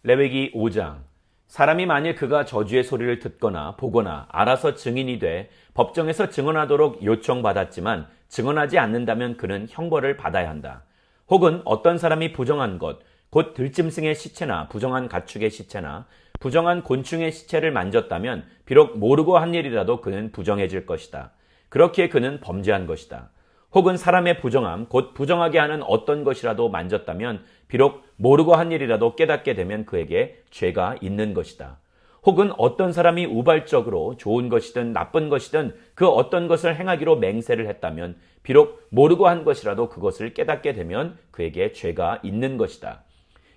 레위기 5장. 사람이 만일 그가 저주의 소리를 듣거나 보거나 알아서 증인이 돼 법정에서 증언하도록 요청받았지만 증언하지 않는다면 그는 형벌을 받아야 한다. 혹은 어떤 사람이 부정한 것, 곧 들짐승의 시체나 부정한 가축의 시체나 부정한 곤충의 시체를 만졌다면 비록 모르고 한 일이라도 그는 부정해질 것이다. 그렇기에 그는 범죄한 것이다. 혹은 사람의 부정함, 곧 부정하게 하는 어떤 것이라도 만졌다면 비록 모르고 한 일이라도 깨닫게 되면 그에게 죄가 있는 것이다. 혹은 어떤 사람이 우발적으로 좋은 것이든 나쁜 것이든 그 어떤 것을 행하기로 맹세를 했다면 비록 모르고 한 것이라도 그것을 깨닫게 되면 그에게 죄가 있는 것이다.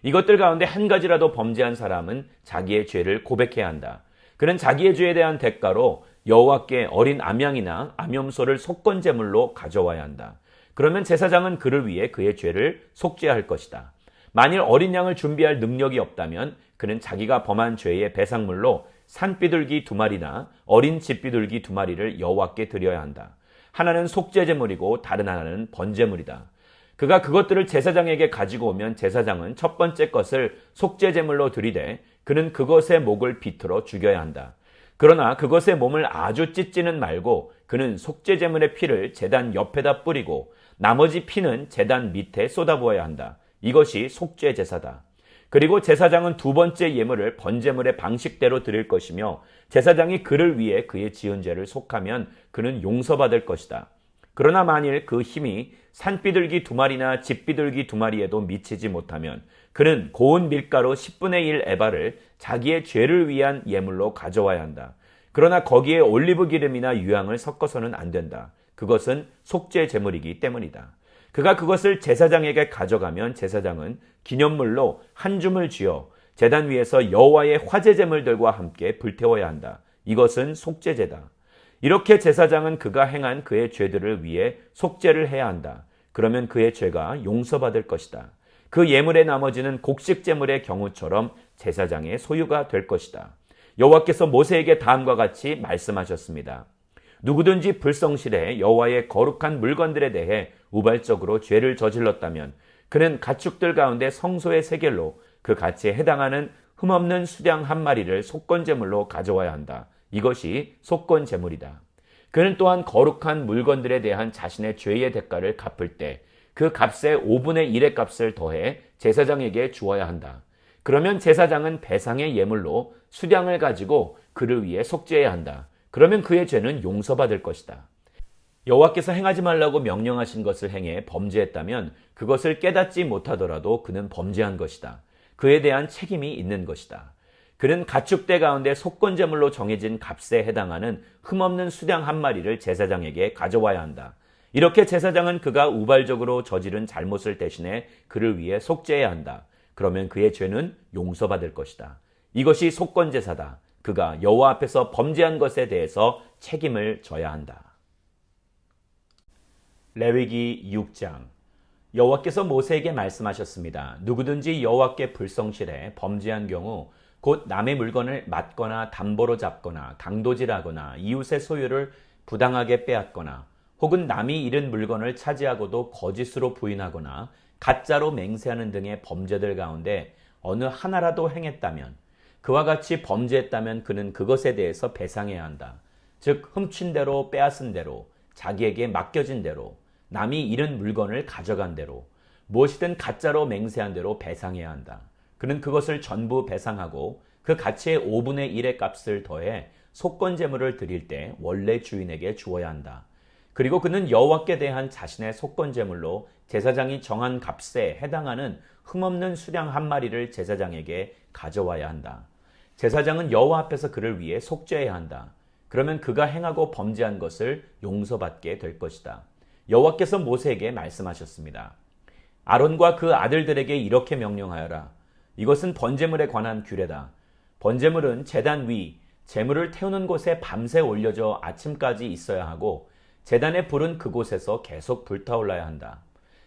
이것들 가운데 한 가지라도 범죄한 사람은 자기의 죄를 고백해야 한다. 그는 자기의 죄에 대한 대가로 여호와께 어린 암양이나 암염소를 속건제물로 가져와야 한다. 그러면 제사장은 그를 위해 그의 죄를 속죄할 것이다. 만일 어린 양을 준비할 능력이 없다면 그는 자기가 범한 죄의 배상물로 산비둘기 2마리나 어린 집비둘기 2마리를 여호와께 드려야 한다. 하나는 속죄제물이고 다른 하나는 번제물이다. 그가 그것들을 제사장에게 가지고 오면 제사장은 첫 번째 것을 속죄제물로 드리되 그는 그것의 목을 비틀어 죽여야 한다. 그러나 그것의 몸을 아주 찢지는 말고 그는 속죄제물의 피를 제단 옆에다 뿌리고 나머지 피는 제단 밑에 쏟아부어야 한다. 이것이 속죄제사다. 그리고 제사장은 두 번째 예물을 번제물의 방식대로 드릴 것이며 제사장이 그를 위해 그의 지은 죄를 속하면 그는 용서받을 것이다. 그러나 만일 그 힘이 산비둘기 2마리나 집비둘기 2마리에도 미치지 못하면 그는 고운 밀가루 10분의 1 에바를 자기의 죄를 위한 예물로 가져와야 한다. 그러나 거기에 올리브 기름이나 유향을 섞어서는 안 된다. 그것은 속죄 제물이기 때문이다. 그가 그것을 제사장에게 가져가면 제사장은 기념물로 한 줌을 쥐어 제단 위에서 여호와의 화제 제물들과 함께 불태워야 한다. 이것은 속죄제다. 이렇게 제사장은 그가 행한 그의 죄들을 위해 속죄를 해야 한다. 그러면 그의 죄가 용서받을 것이다. 그 예물의 나머지는 곡식 제물의 경우처럼 제사장의 소유가 될 것이다. 여호와께서 모세에게 다음과 같이 말씀하셨습니다. 누구든지 불성실해 여호와의 거룩한 물건들에 대해 우발적으로 죄를 저질렀다면 그는 가축들 가운데 성소의 세겔로 그 가치에 해당하는 흠없는 수량 1마리를 속건제물로 가져와야 한다. 이것이 속건제물이다. 그는 또한 거룩한 물건들에 대한 자신의 죄의 대가를 갚을 때 그 값의 5분의 1의 값을 더해 제사장에게 주어야 한다. 그러면 제사장은 배상의 예물로 수량을 가지고 그를 위해 속죄해야 한다. 그러면 그의 죄는 용서받을 것이다. 여호와께서 행하지 말라고 명령하신 것을 행해 범죄했다면 그것을 깨닫지 못하더라도 그는 범죄한 것이다. 그에 대한 책임이 있는 것이다. 그는 가축대 가운데 속건제물로 정해진 값에 해당하는 흠없는 수량 1마리를 제사장에게 가져와야 한다. 이렇게 제사장은 그가 우발적으로 저지른 잘못을 대신해 그를 위해 속죄해야 한다. 그러면 그의 죄는 용서받을 것이다. 이것이 속건제사다. 그가 여호와 앞에서 범죄한 것에 대해서 책임을 져야 한다. 레위기 6장. 여호와께서 모세에게 말씀하셨습니다. 누구든지 여호와께 불성실해 범죄한 경우 곧 남의 물건을 맞거나 담보로 잡거나 강도질하거나 이웃의 소유를 부당하게 빼앗거나 혹은 남이 잃은 물건을 차지하고도 거짓으로 부인하거나 가짜로 맹세하는 등의 범죄들 가운데 어느 하나라도 행했다면 그와 같이 범죄했다면 그는 그것에 대해서 배상해야 한다. 즉 훔친 대로 빼앗은 대로 자기에게 맡겨진 대로 남이 잃은 물건을 가져간 대로 무엇이든 가짜로 맹세한 대로 배상해야 한다. 그는 그것을 전부 배상하고 그 가치의 5분의 1의 값을 더해 속건제물을 드릴 때 원래 주인에게 주어야 한다. 그리고 그는 여호와께 대한 자신의 속건제물로 제사장이 정한 값에 해당하는 흠없는 수량 1마리를 제사장에게 가져와야 한다. 제사장은 여호와 앞에서 그를 위해 속죄해야 한다. 그러면 그가 행하고 범죄한 것을 용서받게 될 것이다. 여호와께서 모세에게 말씀하셨습니다. 아론과 그 아들들에게 이렇게 명령하여라. 이것은 번제물에 관한 규례다. 번제물은 제단 위, 제물을 태우는 곳에 밤새 올려져 아침까지 있어야 하고 제단의 불은 그곳에서 계속 불타올라야 한다.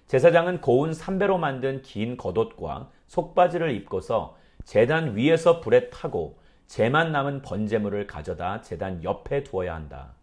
제사장은 고운 삼배로 만든 긴 겉옷과 속바지를 입고서 제단 위에서 불에 타고 재만 남은 번제물을 가져다 제단 옆에 두어야 한다.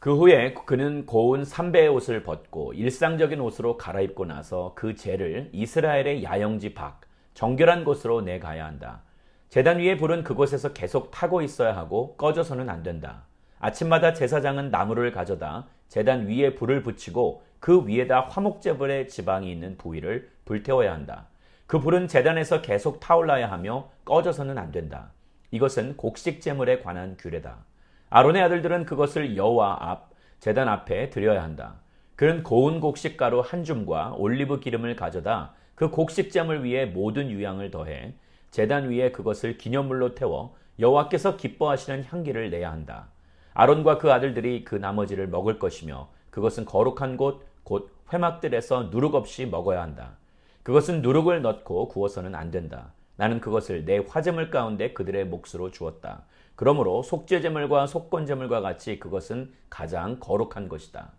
그 후에 그는 고운 삼배의 옷을 벗고 일상적인 옷으로 갈아입고 나서 그 재를 이스라엘의 야영지 밖, 정결한 곳으로 내가야 한다. 제단 위에 불은 그곳에서 계속 타고 있어야 하고 꺼져서는 안 된다. 아침마다 제사장은 나무를 가져다 제단 위에 불을 붙이고 그 위에다 화목제물의 지방이 있는 부위를 불태워야 한다. 그 불은 제단에서 계속 타올라야 하며 꺼져서는 안 된다. 이것은 곡식제물에 관한 규례다. 아론의 아들들은 그것을 여호와 앞 제단 앞에 드려야 한다. 그는 고운 곡식가루 한 줌과 올리브 기름을 가져다 그 곡식제물 위에 모든 유향을 더해 제단 위에 그것을 기념물로 태워 여호와께서 기뻐하시는 향기를 내야 한다. 아론과 그 아들들이 그 나머지를 먹을 것이며 그것은 거룩한 곳 곧 회막들에서 누룩 없이 먹어야 한다. 그것은 누룩을 넣고 구워서는 안 된다. 나는 그것을 내 화제물 가운데 그들의 몫으로 주었다. 그러므로 속죄제물과 속건제물과 같이 그것은 가장 거룩한 것이다.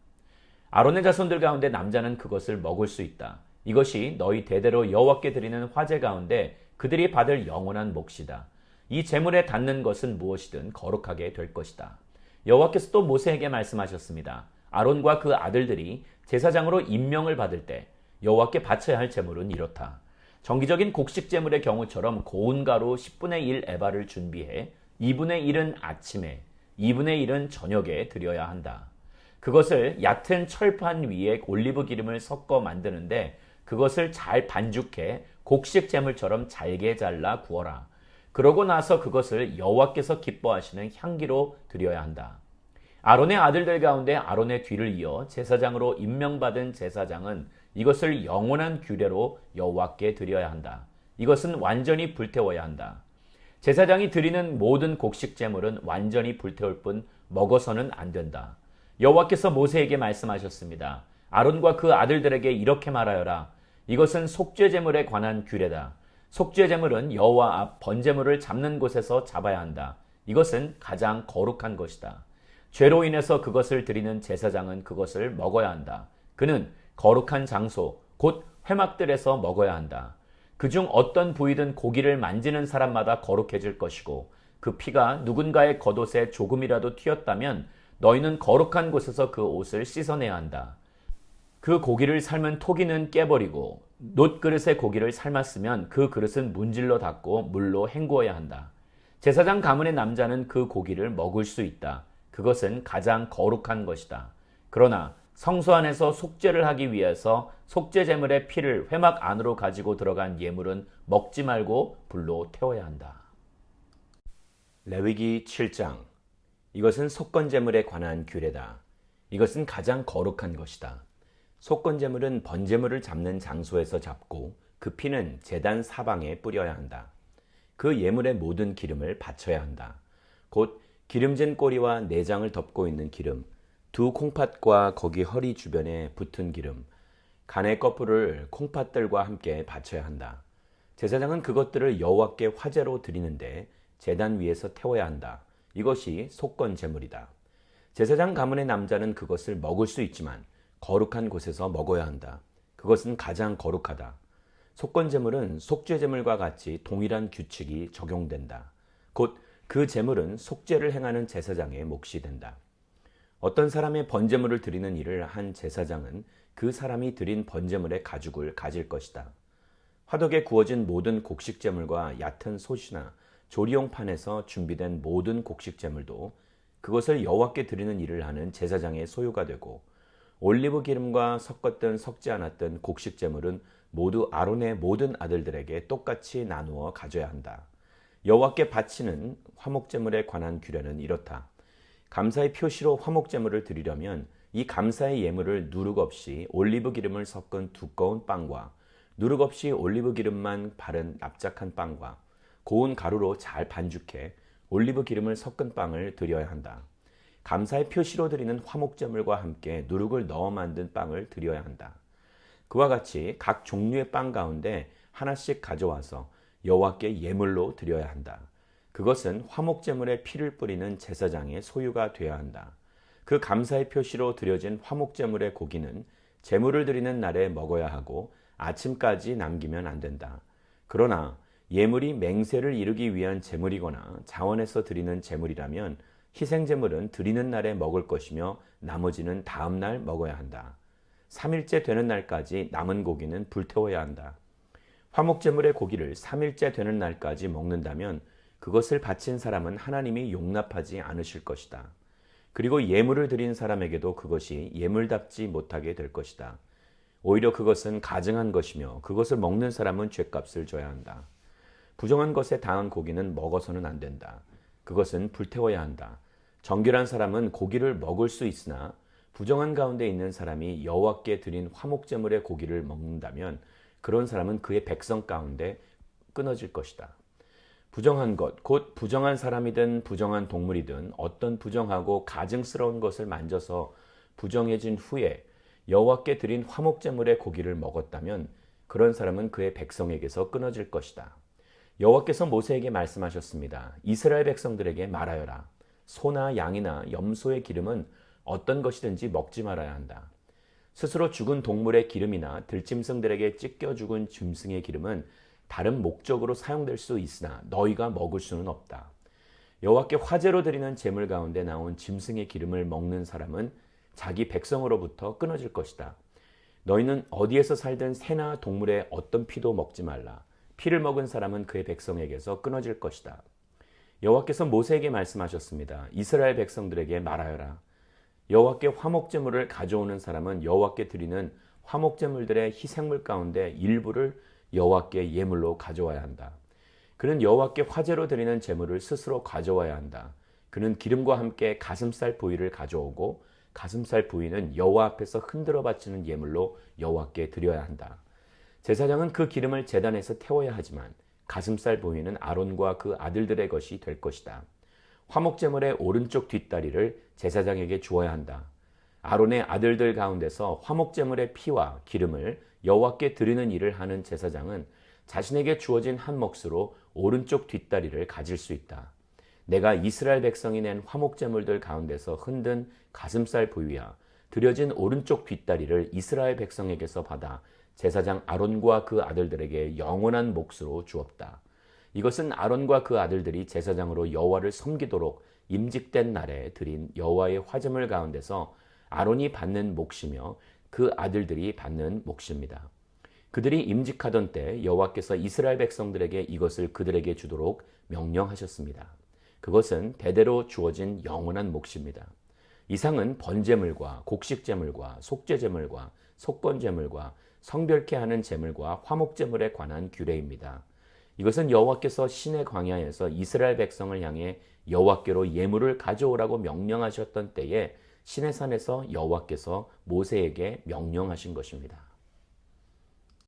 아론의 자손들 가운데 남자는 그것을 먹을 수 있다. 이것이 너희 대대로 여호와께 드리는 화제 가운데 그들이 받을 영원한 몫이다. 이 제물에 닿는 것은 무엇이든 거룩하게 될 것이다. 여호와께서 또 모세에게 말씀하셨습니다. 아론과 그 아들들이 제사장으로 임명을 받을 때 여호와께 바쳐야 할 제물은 이렇다. 정기적인 곡식 제물의 경우처럼 고운 가루 10분의 1 에바를 준비해 2분의 1은 아침에, 2분의 1은 저녁에 드려야 한다. 그것을 얕은 철판 위에 올리브 기름을 섞어 만드는데 그것을 잘 반죽해 곡식 제물처럼 잘게 잘라 구워라. 그러고 나서 그것을 여호와께서 기뻐하시는 향기로 드려야 한다. 아론의 아들들 가운데 아론의 뒤를 이어 제사장으로 임명받은 제사장은 이것을 영원한 규례로 여호와께 드려야 한다. 이것은 완전히 불태워야 한다. 제사장이 드리는 모든 곡식 제물은 완전히 불태울 뿐 먹어서는 안 된다. 여호와께서 모세에게 말씀하셨습니다. 아론과 그 아들들에게 이렇게 말하여라. 이것은 속죄 제물에 관한 규례다. 속죄 제물은 여호와 앞 번제물을 잡는 곳에서 잡아야 한다. 이것은 가장 거룩한 것이다. 죄로 인해서 그것을 드리는 제사장은 그것을 먹어야 한다. 그는 거룩한 장소, 곧 회막들에서 먹어야 한다. 그중 어떤 부위든 고기를 만지는 사람마다 거룩해질 것이고 그 피가 누군가의 겉옷에 조금이라도 튀었다면 너희는 거룩한 곳에서 그 옷을 씻어내야 한다. 그 고기를 삶은 토기는 깨버리고 놋그릇에 고기를 삶았으면 그 그릇은 문질러 닦고 물로 헹구어야 한다. 제사장 가문의 남자는 그 고기를 먹을 수 있다. 그것은 가장 거룩한 것이다. 그러나 성소 안에서 속죄를 하기 위해서 속죄 제물의 피를 회막 안으로 가지고 들어간 예물은 먹지 말고 불로 태워야 한다. 레위기 7장. 이것은 속건 제물에 관한 규례다. 이것은 가장 거룩한 것이다. 속건 제물은 번제물을 잡는 장소에서 잡고 그 피는 제단 사방에 뿌려야 한다. 그 예물의 모든 기름을 바쳐야 한다. 곧 기름진 꼬리와 내장을 덮고 있는 기름, 두 콩팥과 거기 허리 주변에 붙은 기름, 간의 거풀을 콩팥들과 함께 바쳐야 한다. 제사장은 그것들을 여호와께 화제로 드리는데 제단 위에서 태워야 한다. 이것이 속건 제물이다. 제사장 가문의 남자는 그것을 먹을 수 있지만 거룩한 곳에서 먹어야 한다. 그것은 가장 거룩하다. 속건 제물은 속죄 제물과 같이 동일한 규칙이 적용된다. 곧 그 제물은 속죄를 행하는 제사장의 몫이 된다. 어떤 사람의 번제물을 드리는 일을 한 제사장은 그 사람이 드린 번제물의 가죽을 가질 것이다. 화덕에 구워진 모든 곡식 제물과 얕은 솥이나 조리용 판에서 준비된 모든 곡식 제물도 그것을 여호와께 드리는 일을 하는 제사장의 소유가 되고 올리브 기름과 섞었든 섞지 않았든 곡식 제물은 모두 아론의 모든 아들들에게 똑같이 나누어 가져야 한다. 여호와께 바치는 화목제물에 관한 규례는 이렇다. 감사의 표시로 화목제물을 드리려면 이 감사의 예물을 누룩 없이 올리브 기름을 섞은 두꺼운 빵과 누룩 없이 올리브 기름만 바른 납작한 빵과 고운 가루로 잘 반죽해 올리브 기름을 섞은 빵을 드려야 한다. 감사의 표시로 드리는 화목제물과 함께 누룩을 넣어 만든 빵을 드려야 한다. 그와 같이 각 종류의 빵 가운데 하나씩 가져와서 여호와께 예물로 드려야 한다. 그것은 화목제물에 피를 뿌리는 제사장의 소유가 되어야 한다. 그 감사의 표시로 드려진 화목제물의 고기는 제물을 드리는 날에 먹어야 하고 아침까지 남기면 안 된다. 그러나 예물이 맹세를 이루기 위한 제물이거나 자원에서 드리는 제물이라면 희생제물은 드리는 날에 먹을 것이며 나머지는 다음 날 먹어야 한다. 3일째 되는 날까지 남은 고기는 불태워야 한다. 화목제물의 고기를 3일째 되는 날까지 먹는다면 그것을 바친 사람은 하나님이 용납하지 않으실 것이다. 그리고 예물을 드린 사람에게도 그것이 예물답지 못하게 될 것이다. 오히려 그것은 가증한 것이며 그것을 먹는 사람은 죗값을 져야 한다. 부정한 것에 당한 고기는 먹어서는 안 된다. 그것은 불태워야 한다. 정결한 사람은 고기를 먹을 수 있으나 부정한 가운데 있는 사람이 여호와께 드린 화목제물의 고기를 먹는다면 그런 사람은 그의 백성 가운데 끊어질 것이다. 부정한 것, 곧 부정한 사람이든 부정한 동물이든 어떤 부정하고 가증스러운 것을 만져서 부정해진 후에 여호와께 드린 화목제물의 고기를 먹었다면 그런 사람은 그의 백성에게서 끊어질 것이다. 여호와께서 모세에게 말씀하셨습니다. 이스라엘 백성들에게 말하여라. 소나 양이나 염소의 기름은 어떤 것이든지 먹지 말아야 한다. 스스로 죽은 동물의 기름이나 들짐승들에게 찢겨 죽은 짐승의 기름은 다른 목적으로 사용될 수 있으나 너희가 먹을 수는 없다. 여호와께 화제로 드리는 제물 가운데 나온 짐승의 기름을 먹는 사람은 자기 백성으로부터 끊어질 것이다. 너희는 어디에서 살든 새나 동물의 어떤 피도 먹지 말라. 피를 먹은 사람은 그의 백성에게서 끊어질 것이다. 여호와께서 모세에게 말씀하셨습니다. 이스라엘 백성들에게 말하여라. 여호와께 화목제물을 가져오는 사람은 여호와께 드리는 화목제물들의 희생물 가운데 일부를 여호와께 예물로 가져와야 한다. 그는 여호와께 화제로 드리는 제물을 스스로 가져와야 한다. 그는 기름과 함께 가슴살 부위를 가져오고 가슴살 부위는 여호와 앞에서 흔들어 바치는 예물로 여호와께 드려야 한다. 제사장은 그 기름을 제단에서 태워야 하지만 가슴살 부위는 아론과 그 아들들의 것이 될 것이다. 화목제물의 오른쪽 뒷다리를 제사장에게 주어야 한다. 아론의 아들들 가운데서 화목제물의 피와 기름을 여호와께 드리는 일을 하는 제사장은 자신에게 주어진 한 몫으로 오른쪽 뒷다리를 가질 수 있다. 내가 이스라엘 백성이 낸 화목제물들 가운데서 흔든 가슴살 부위와 드려진 오른쪽 뒷다리를 이스라엘 백성에게서 받아 제사장 아론과 그 아들들에게 영원한 몫으로 주었다. 이것은 아론과 그 아들들이 제사장으로 여호와를 섬기도록 임직된 날에 드린 여호와의 화제물 가운데서 아론이 받는 몫이며 그 아들들이 받는 몫입니다. 그들이 임직하던 때 여호와께서 이스라엘 백성들에게 이것을 그들에게 주도록 명령하셨습니다. 그것은 대대로 주어진 영원한 몫입니다. 이상은 번제물과 곡식제물과 속죄제물과 속건제물과 성별케 하는 제물과 화목제물에 관한 규례입니다. 이것은 여호와께서 시내 광야에서 이스라엘 백성을 향해 여호와께로 예물을 가져오라고 명령하셨던 때에 시내산에서 여호와께서 모세에게 명령하신 것입니다.